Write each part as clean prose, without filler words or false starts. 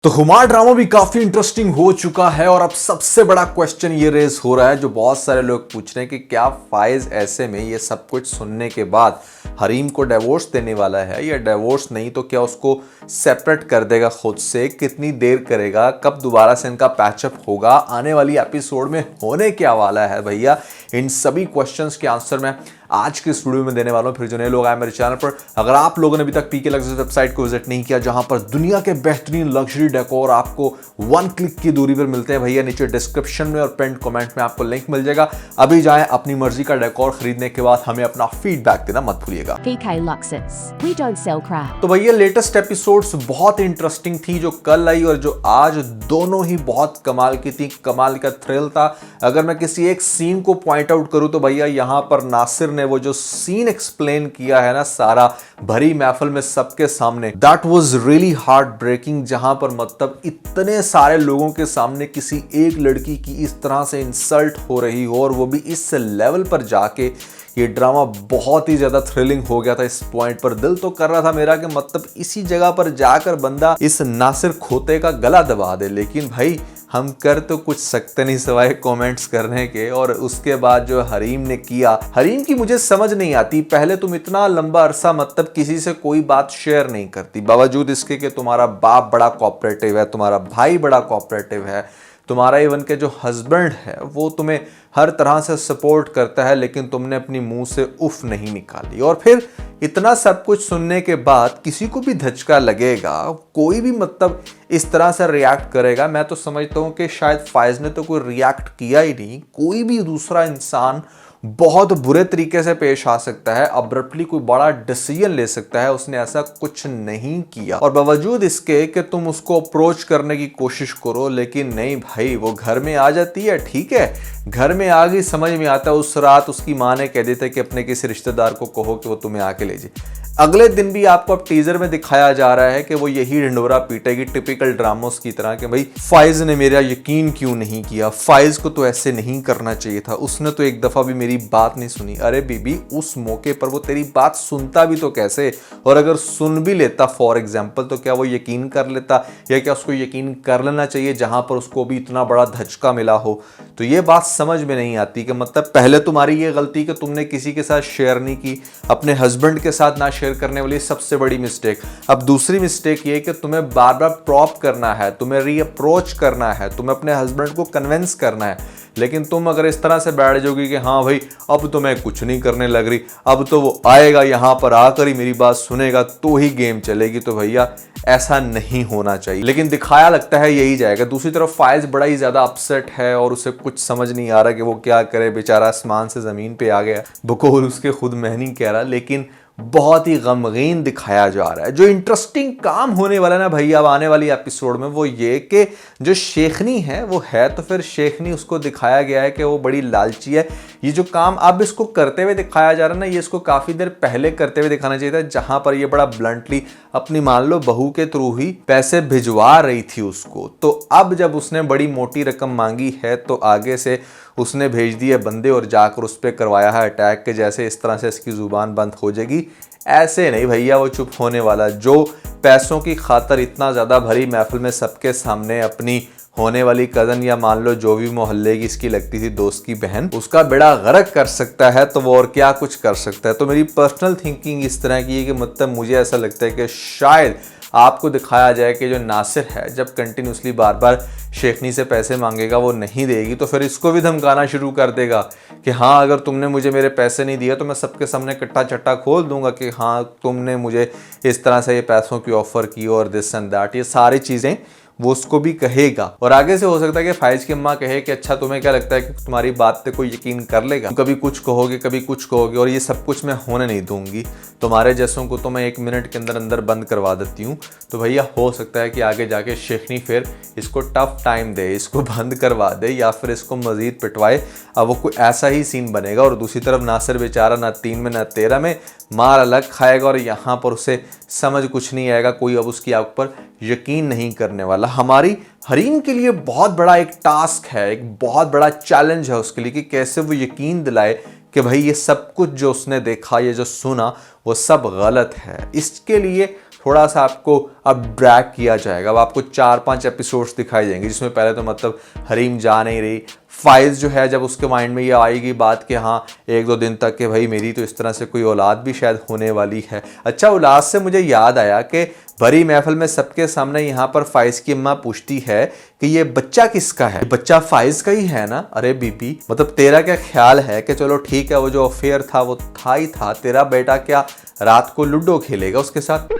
तो हुमार ड्रामा भी काफी इंटरेस्टिंग हो चुका है और अब सबसे बड़ा क्वेश्चन ये रेज हो रहा है जो बहुत सारे लोग पूछ रहे हैं कि क्या फाइज ऐसे में ये सब कुछ सुनने के बाद हरीम को डिवोर्स देने वाला है या डिवोर्स नहीं तो क्या उसको सेपरेट कर देगा खुद से, कितनी देर करेगा, कब दोबारा से इनका पैचअप होगा, आने वाली एपिसोड में होने क्या वाला है भैया। इन सभी क्वेश्चंस के आंसर मैं आज के इस वीडियो में देने वाला हूं। फिर जो नए लोग आए मेरे चैनल पर, अगर आप लोगों ने अभी तक पीके लग्जरी वेबसाइट को विजिट नहीं किया जहां पर दुनिया के बेहतरीन लग्जरी डेकोर आपको वन क्लिक की दूरी पर मिलते हैं भैया, नीचे डिस्क्रिप्शन में और पिन कमेंट में आपको लिंक मिल जाएगा। अभी जाएं, अपनी मर्जी का डेकोर खरीदने के बाद हमें अपना फीडबैक देना मत भूलिएगा। PK Luxus. We don't sell crap. तो भैया लेटेस्ट एपिसोड्स बहुत इंटरेस्टिंग थी जो कल आई और जो आज, दोनों ही बहुत कमाल की थी, कमाल का थ्रिल था। अगर मैं किसी एक सीन को पॉइंट आउट करूं तो भैया यहां पर नासिर ने वो जो सीन एक्सप्लेन किया है ना सारा भरी महफिल में सबके सामने, that was really heartbreaking. जहां पर मतलब इतने सारे लोगों के सामने किसी एक लड़की की इस तरह से इंसल्ट हो रही हो और वो भी इस लेवल पर जाके, ये ड्रामा बहुत ही ज्यादा थ्रिलिंग हो गया था। इस पॉइंट पर दिल तो कर रहा था मेरा कि मतलब इसी जगह पर जाकर बंदा इस नासिर खोते का गला दबा दे, लेकिन भाई हम कर तो कुछ सकते नहीं सिवाय कमेंट्स करने के। और उसके बाद जो हरीम ने किया, हरीम की मुझे समझ नहीं आती। पहले तुम इतना लंबा अरसा मतलब किसी से कोई बात शेयर नहीं करती, बावजूद इसके कि तुम्हारा बाप बड़ा कोऑपरेटिव है, तुम्हारा भाई बड़ा कोऑपरेटिव है, तुम्हारा इवन के जो हस्बैंड है वो तुम्हें हर तरह से सपोर्ट करता है, लेकिन तुमने अपनी मुंह से उफ नहीं निकाली। और फिर इतना सब कुछ सुनने के बाद किसी को भी धचका लगेगा, कोई भी मतलब इस तरह से रिएक्ट करेगा। मैं तो समझता हूं कि शायद फाइज ने तो कोई रिएक्ट किया ही नहीं, कोई भी दूसरा इंसान बहुत बुरे तरीके से पेश आ सकता है, अब्रप्टली कोई बड़ा डिसीजन ले सकता है। उसने ऐसा कुछ नहीं किया और बावजूद इसके कि तुम उसको अप्रोच करने की कोशिश करो, लेकिन नहीं भाई, वो घर में आ जाती है, ठीक है, घर में आ गई, समझ में आता है। उस रात उसकी माँ ने कह दिया था कि अपने किसी रिश्तेदार को कहो कि वो तुम्हें आके ले जाए। अगले दिन भी आपको अब टीजर में दिखाया जा रहा है कि वो यही ढिंडोरा पीटेगी टिपिकल ड्रामोस की तरह कि भाई फाइज ने मेरा यकीन क्यों नहीं किया, फाइज को तो ऐसे नहीं करना चाहिए था, उसने तो एक दफा भी मेरी बात नहीं सुनी। अरे बीबी, उस मौके पर वो तेरी बात सुनता भी तो कैसे, और अगर सुन भी लेता फॉर एग्जाम्पल तो क्या वो यकीन कर लेता, या क्या उसको यकीन कर लेना चाहिए जहां पर उसको भी इतना बड़ा धचका मिला हो। तो ये बात समझ में नहीं आती कि मतलब पहले तुम्हारी ये गलती कि तुमने किसी के साथ शेयर नहीं की, अपने हस्बैंड के साथ ना शेयर करने वाली सबसे बड़ी मिस्टेक। अब दूसरी मिस्टेक ये कि तुम्हें बार बार प्रॉप करना है, तुम्हें रीअप्रोच करना है, तुम्हें अपने हस्बैंड को कन्विंस करना है, लेकिन तुम अगर इस तरह से बैठ जाओगी कि हाँ भाई अब तो मैं कुछ नहीं करने लग रही, अब तो वो आएगा यहाँ पर आकर ही मेरी बात सुनेगा तो ही गेम चलेगी, तो भैया ऐसा नहीं होना चाहिए। लेकिन दिखाया लगता है यही जाएगा। दूसरी तरफ फाइज बड़ा ही ज्यादा अपसेट है और उसे कुछ समझ नहीं आ रहा कि वो क्या करे, बेचारा आसमान से जमीन पे आ गया, बकौल उसके खुद मैं नहीं कह रहा, लेकिन बहुत ही गमगीन दिखाया जा रहा है। जो इंटरेस्टिंग काम होने वाला है ना भैया अब आने वाली एपिसोड में, वो ये कि जो शेखनी है वो है तो फिर शेखनी, उसको दिखाया गया है कि वो बड़ी लालची है। ये जो काम अब इसको करते हुए दिखाया जा रहा है ना, ये इसको काफी देर पहले करते हुए दिखाना चाहिए था, जहां पर ये बड़ा ब्लंटली अपनी मान लो बहू के थ्रू ही पैसे भिजवा रही थी उसको। तो अब जब उसने बड़ी मोटी रकम मांगी है तो आगे से उसने भेज दिए बंदे और जाकर उस पर करवाया है अटैक के जैसे, इस तरह से इसकी जुबान बंद हो जाएगी। ऐसे नहीं भैया वो चुप होने वाला। जो पैसों की खातर इतना ज्यादा भरी महफिल में सबके सामने अपनी होने वाली कजन या मान लो जो भी मोहल्ले की इसकी लगती थी दोस्त की बहन, उसका बेड़ा गर्क कर सकता है तो वो और क्या कुछ कर सकता है। तो मेरी पर्सनल थिंकिंग इस तरह की है कि मतलब मुझे ऐसा लगता है कि शायद आपको दिखाया जाए कि जो नासिर है जब कंटिन्यूसली बार बार शेखनी से पैसे मांगेगा, वो नहीं देगी, तो फिर इसको भी धमकाना शुरू कर देगा कि हाँ अगर तुमने मुझे मेरे पैसे नहीं दिए तो मैं सबके सामने कट्टा चट्टा खोल दूंगा कि हाँ तुमने मुझे इस तरह से ये पैसों की ऑफर की और दिस एंड दैट, ये सारी चीजें वो उसको भी कहेगा। और आगे से हो सकता है कि फाइज की अम्मा कहे कि अच्छा तुम्हें क्या लगता है कि तुम्हारी बात पे कोई यकीन कर लेगा, कभी कुछ कहोगे कभी कुछ कहोगे, और ये सब कुछ मैं होने नहीं दूंगी, तुम्हारे जैसों को तो मैं 1 मिनट के अंदर अंदर बंद करवा देती हूँ। तो भैया हो सकता है कि आगे जाके शेखनी फिर इसको टफ टाइम दे, इसको बंद करवा दे या फिर इसको मजीद पिटवाए। अब वो कोई ऐसा ही सीन बनेगा और दूसरी तरफ नासिर बेचारा ना 3 में ना 13 में मार अलग खाएगा और यहाँ पर उसे समझ कुछ नहीं आएगा, कोई अब उसकी आग पर यकीन नहीं करने वाला। हमारी हरीम के लिए बहुत बड़ा एक टास्क है, एक बहुत बड़ा चैलेंज है उसके लिए कि कैसे वो यकीन दिलाए कि भाई ये सब कुछ जो उसने देखा, ये जो सुना, वो सब गलत है। इसके लिए थोड़ा सा आपको अब ड्रैग किया जाएगा। अब आपको 4-5 एपिसोड्स दिखाई देंगे जिसमें पहले तो मतलब हरीम जा नहीं रही, फाइज जो है जब उसके माइंड में ये आएगी बात कि हाँ 1-2 दिन तक कि भाई मेरी तो इस तरह से कोई औलाद भी शायद होने वाली है। अच्छा, औलाद से मुझे याद आया कि भरी महफिल में सबके सामने यहाँ पर फाइज की अम्मा पूछती है कि ये बच्चा किसका है, बच्चा फाइज का ही है ना। अरे बीबी, मतलब तेरा क्या ख्याल है कि चलो ठीक है वो जो अफेयर था वो था ही था, तेरा बेटा क्या रात को लूडो खेलेगा उसके साथ?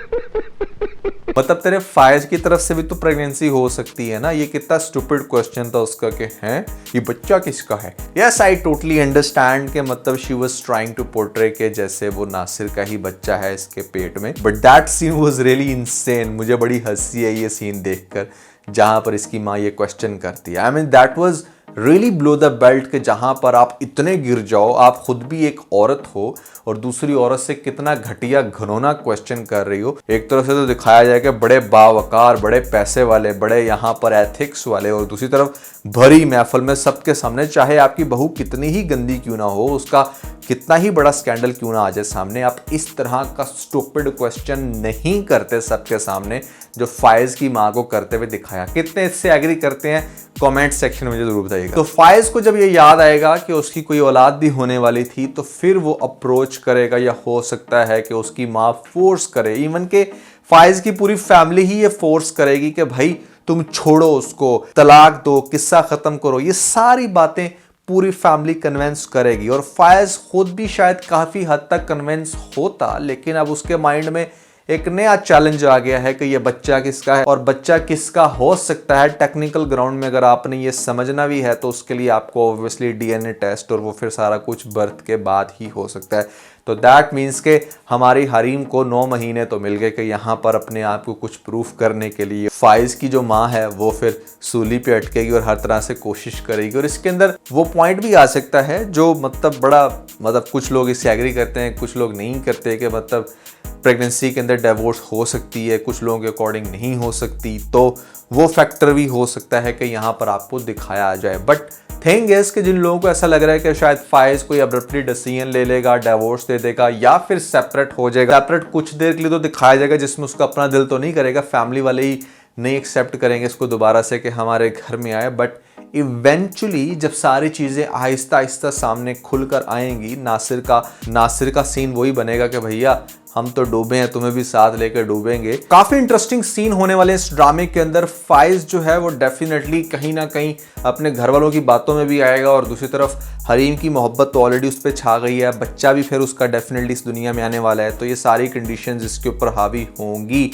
मतलब तेरे फाइज की तरफ से भी तो प्रेगनेंसी हो सकती है ना। ये कितना स्टूपिड क्वेश्चन था उसका कि हैं ये बच्चा किसका है। यस, आई टोटली अंडरस्टैंड के मतलब she was trying to portray के जैसे वो नासिर का ही बच्चा है इसके पेट में, but that scene was really insane. मुझे बड़ी हंसी है ये सीन देखकर जहां पर इसकी माँ ये क्वेश्चन करती है। I mean that was really blow the belt के जहां पर आप इतने गिर जाओ, आप खुद भी एक औरत हो और दूसरी औरत से कितना घटिया घिनौना क्वेश्चन कर रही हो। एक तरफ से तो दिखाया जाए कि बड़े बावकार, बड़े पैसे वाले, बड़े यहाँ पर एथिक्स वाले, और दूसरी तरफ भरी महफिल में सबके सामने, चाहे आपकी बहू कितनी ही गंदी क्यों ना हो, उसका कितना ही बड़ा स्कैंडल क्यों ना आ जाए सामने, आप इस तरह का स्टूपिड क्वेश्चन नहीं करते सबके सामने जो फाइज की माँ को करते हुए दिखाया। कितने इससे एग्री करते हैं कमेंट सेक्शन में मुझे जरूर बताइएगा। तो फाइज को जब ये याद आएगा कि उसकी कोई औलाद भी होने वाली थी तो फिर वो अप्रोच करेगा, या हो सकता है कि उसकी माँ फोर्स करे, इवन के फाइज की पूरी फैमिली ही ये फोर्स करेगी कि भाई तुम छोड़ो उसको, तलाक दो, किस्सा खत्म करो। ये सारी बातें पूरी फैमिली कन्विंस करेगी और फायज खुद भी शायद काफी हद तक कन्विंस होता, लेकिन अब उसके माइंड में एक नया चैलेंज आ गया है कि ये बच्चा किसका है और बच्चा किसका हो सकता है। टेक्निकल ग्राउंड में अगर आपने ये समझना भी है तो उसके लिए आपको ऑब्वियसली डीएनए टेस्ट और वो फिर सारा कुछ बर्थ के बाद ही हो सकता है। तो दैट मीन्स के हमारी हरीम को 9 महीने तो मिल गए कि यहाँ पर अपने आप को कुछ प्रूफ करने के लिए फाइज की जो माँ है वो फिर सूली पे अटकेगी और हर तरह से कोशिश करेगी। और इसके अंदर वो पॉइंट भी आ सकता है जो मतलब बड़ा मतलब कुछ लोग इससे एग्री करते हैं, कुछ लोग नहीं करते, कि मतलब प्रेगनेंसी के अंदर डिवोर्स हो सकती है, कुछ लोगों के अकॉर्डिंग नहीं हो सकती। तो वो फैक्टर भी हो सकता है कि यहाँ पर आपको दिखाया जाए। बट थिंग इज कि जिन लोगों को ऐसा लग रहा है कि शायद फाइज कोई अब्रप्टली डिसीजन ले लेगा, डिवोर्स दे देगा या फिर सेपरेट हो जाएगा, सेपरेट कुछ देर के लिए तो दिखाया जाएगा जिसमें उसका अपना दिल तो नहीं करेगा, फैमिली वाले ही नहीं एक्सेप्ट करेंगे इसको दोबारा से कि हमारे घर में आए। बट इवेंचुअली जब सारी चीजें आहिस्ता आहिस्ता सामने खुलकर आएंगी, नासिर का सीन वही बनेगा कि भैया हम तो डूबे हैं, तुम्हें भी साथ लेकर डूबेंगे। काफी इंटरेस्टिंग सीन होने वाले इस ड्रामे के अंदर। फाइज जो है वो डेफिनेटली कहीं ना कहीं अपने घर वालों की बातों में भी आएगा और दूसरी तरफ हरीम की मोहब्बत तो ऑलरेडी उस पर छा गई है, बच्चा भी फिर उसका डेफिनेटली इस दुनिया में आने वाला है। तो ये सारी कंडीशंस इसके ऊपर हावी होंगी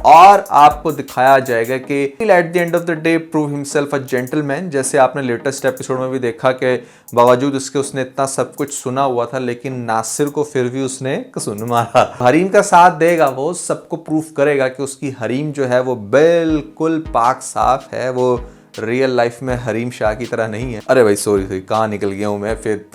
और आपको दिखाया जाएगा कि at the end of the day prove himself a gentleman. जैसे आपने लेटेस्ट एपिसोड में भी देखा कि बावजूद इसके उसने इतना सब कुछ सुना हुआ था लेकिन नासिर को फिर भी उसने कसून मारा। हरीम का साथ देगा, वो सबको प्रूफ करेगा कि उसकी हरीम जो है वो बिल्कुल पाक साफ है, वो रियल लाइफ में हरीम शाह की तरह नहीं है। अरे भाई सॉरी कहाँ निकल गया हूँ मैं, फिर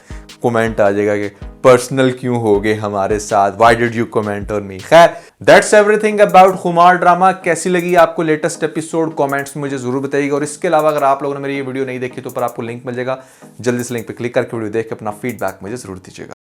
कमेंट आ जाएगा कि पर्सनल क्यों हो गए हमारे साथ, why did you comment on me. खैर दैट्स एवरीथिंग अबाउट खुमार ड्रामा। कैसी लगी आपको लेटेस्ट एपिसोड कमेंट्स में मुझे जरूर बताइएगा। और इसके अलावा अगर आप लोगों ने मेरी ये वीडियो नहीं देखी तो ऊपर आपको लिंक मिल जाएगा, जल्दी से लिंक पे क्लिक करके वीडियो देख के अपना फीडबैक मुझे जरूर दीजिएगा।